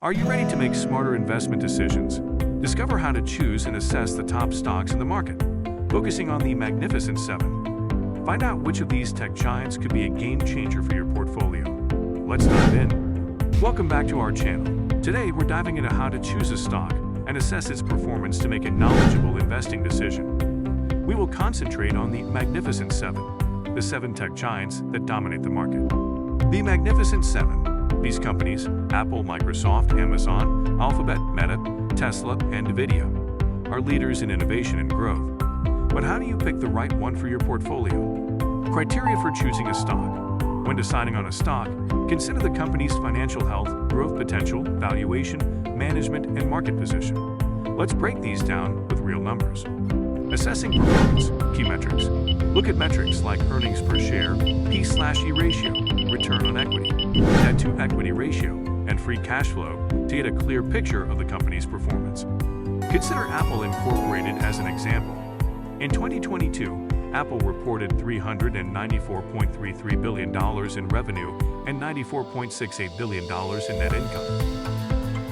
Are you ready to make smarter investment decisions? Discover how to choose and assess the top stocks in the market, focusing on the Magnificent Seven. Find out which of these tech giants could be a game changer for your portfolio. Let's dive in. Welcome back to our channel. Today, we're diving into how to choose a stock and assess its performance to make a knowledgeable investing decision. We will concentrate on the Magnificent Seven, the 7 tech giants that dominate the market. The Magnificent Seven. These companies, Apple, Microsoft, Amazon, Alphabet, Meta, Tesla, and NVIDIA, are leaders in innovation and growth. But how do you pick the right one for your portfolio? Criteria for choosing a stock. When deciding on a stock, consider the company's financial health, growth potential, valuation, management, and market position. Let's break these down with real numbers. Assessing performance, key metrics. Look at metrics like earnings per share, P/E ratio, return on equity, debt-to-equity ratio, and free cash flow to get a clear picture of the company's performance. Consider Apple Incorporated as an example. In 2022, Apple reported $394.33 billion in revenue and $94.68 billion in net income.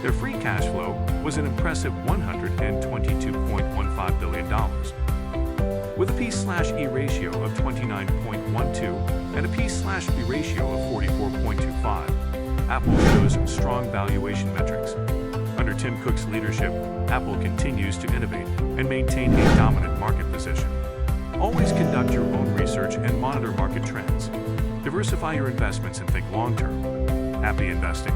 Their free cash flow was an impressive $122.15 billion. With a P/E ratio of 29.12 and a P/B ratio of 44.25, Apple shows strong valuation metrics. Under Tim Cook's leadership, Apple continues to innovate and maintain a dominant market position. Always conduct your own research and monitor market trends. Diversify your investments and think long-term. Happy investing!